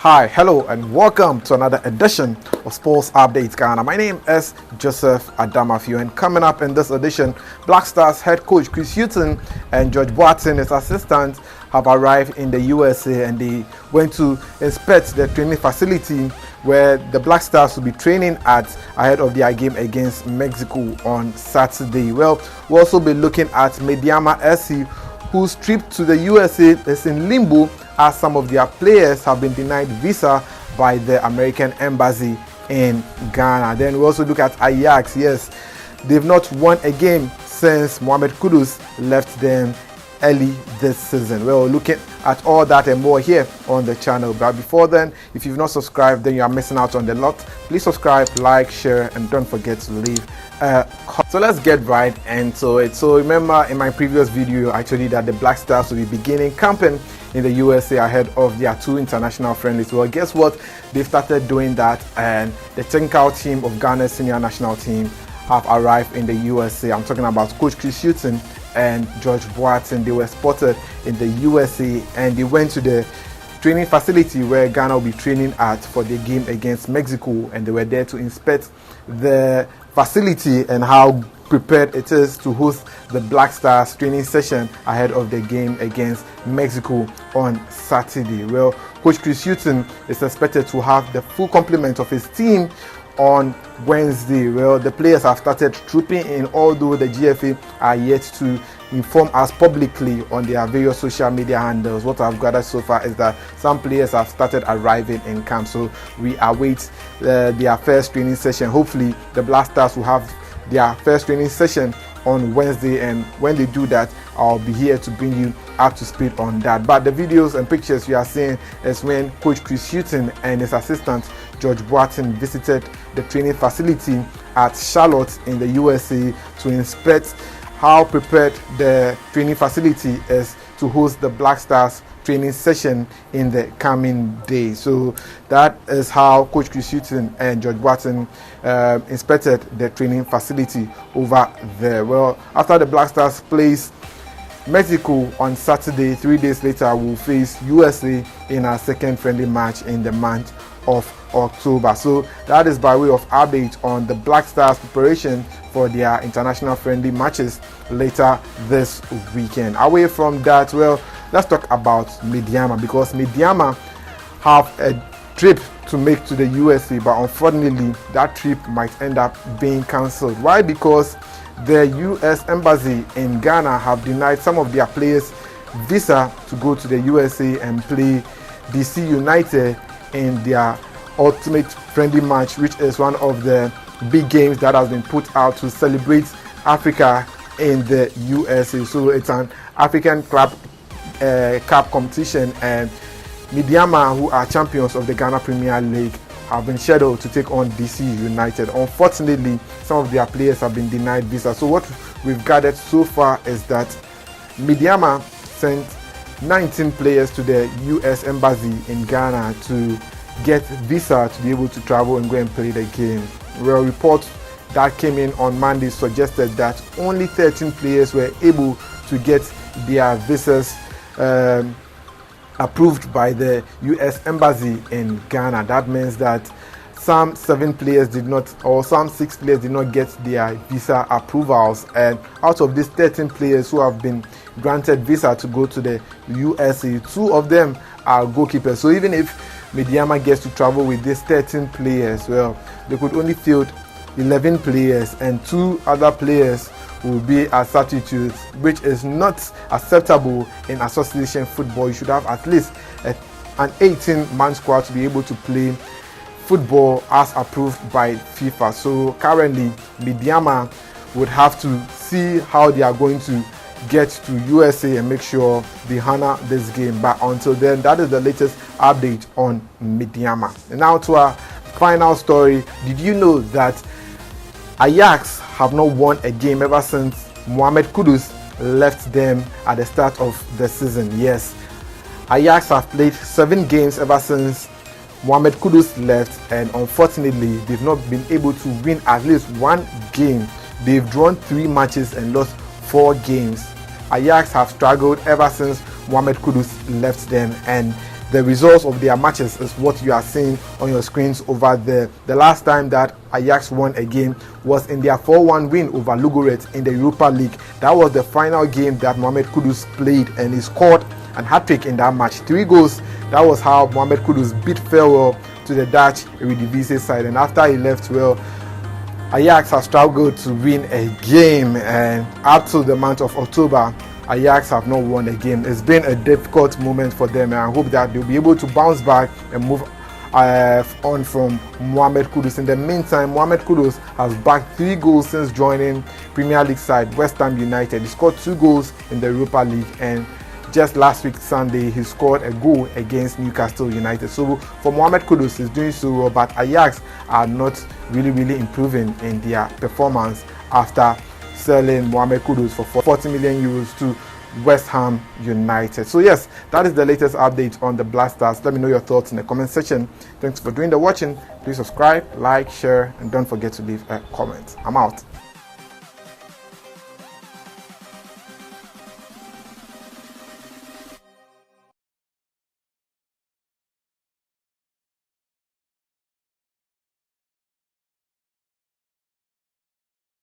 Hi, hello, and welcome to another edition of Sports Updates Ghana. My name is Joseph Adamafio, and coming up in this edition, Black Stars head coach Chris Hughton and George Boateng, his assistant, have arrived in the USA, and they went to inspect the training facility where the Black Stars will be training at ahead of their game against Mexico on Saturday. Well, we'll also be looking at Medeama SC, whose trip to the USA is in limbo as some of their players have been denied visa by the American embassy in Ghana. Then we also look at Ajax. Yes, they've not won a game since Mohamed Kudus left them early this season. Well, looking at all that and more here on the channel. But before then, if you've not subscribed, then you are missing out on the lot. Please subscribe, like, share, and don't forget to leave a comment. So let's get right into it. So remember, in my previous video, I told you that the Black Stars will be beginning camping in the USA ahead of their two international friendlies. Well, guess what? They've started doing that, and the technical team of Ghana's senior national team have arrived in the USA. I'm talking about Coach Chris Hughton and George Boateng. They were spotted in the USA, and they went to the training facility where Ghana will be training at for the game against Mexico, and they were there to inspect the facility and how prepared it is to host the Black Stars training session ahead of the game against Mexico on Saturday. Well, Coach Chris Hughton is expected to have the full complement of his team on Wednesday. Well, the players have started trooping in, although the GFA are yet to inform us publicly on their various social media handles. What I've gathered so far is that some players have started arriving in camp, so we await their first training session. Hopefully the Black Stars will have their first training session on Wednesday, and when they do that, I'll be here to bring you up to speed on that. But the videos and pictures you are seeing is when Coach Chris Hughton and his assistant George Boateng visited the training facility at Charlotte in the USA to inspect how prepared the training facility is to host the Black Stars training session in the coming days. So that is how Coach Chris Hughton and George Boateng inspected the training facility over there. Well, after the Black Stars plays Mexico on Saturday, 3 days later we'll face USA in our second friendly match in the month of October. So that is by way of update on the Black Stars preparation for their international friendly matches later this weekend. Away from that, well, let's talk about Medeama, because Medeama have a trip to make to the USA, but unfortunately that trip might end up being cancelled. Why? Because the US embassy in Ghana have denied some of their players visa to go to the USA and play DC Utd in their ultimate friendly match, which is one of the big games that has been put out to celebrate Africa in the USA. So it's an African club cup competition, and Medeama, who are champions of the Ghana Premier League, have been scheduled to take on DC Utd. Unfortunately, some of their players have been denied visa. So what we've gathered so far is that Medeama sent 19 players to the US embassy in Ghana to get visa to be able to travel and go and play the game. Well, reports that came in on Monday suggested that only 13 players were able to get their visas approved by the US embassy in Ghana. That means that some 7 players did not, or some 6 players did not get their visa approvals, and out of these 13 players who have been granted visa to go to the USA, 2 of them are goalkeepers. So even if Medeama gets to travel with these 13 players, well, they could only field 11 players, and 2 other players will be as substitutes, which is not acceptable in association football. You should have at least an 18-man squad to be able to play football as approved by FIFA. So currently Medeama would have to see how they are going to get to USA and make sure they honor this game. But until then, that is the latest update on Medeama. And now to our final story. Did you know that Ajax have not won a game ever since Mohamed Kudus left them at the start of the season? Yes, Ajax have played 7 games ever since Mohamed Kudus left, and unfortunately they've not been able to win at least 1 game. They've drawn 3 matches and lost 4 games. Ajax have struggled ever since Mohamed Kudus left them, and the results of their matches is what you are seeing on your screens over there. The last time that Ajax won a game was in their 4-1 win over Ludogorets in the Europa League. That was the final game that Mohamed Kudus played, and he scored a hat-trick in that match. 3 goals. That was how Mohamed Kudus beat farewell to the Dutch Eredivisie side, and after he left, well, Ajax has struggled to win a game, and up to the month of October, Ajax have not won a game. It's been a difficult moment for them, and I hope that they'll be able to bounce back and move on from Mohamed Kudus. In the meantime, Mohamed Kudus has bagged 3 goals since joining Premier League side West Ham United. He scored 2 goals in the Europa League, and just last week Sunday he scored a goal against Newcastle United. So for Mohamed Kudus, he's doing so well, but Ajax are not really improving in their performance after selling Mohamed Kudus for 40 million euros to West Ham United. So yes, that is the latest update on the Black Stars. Let me know your thoughts in the comment section. Thanks for doing the watching. Please subscribe, like, share, and don't forget to leave a comment. I'm out.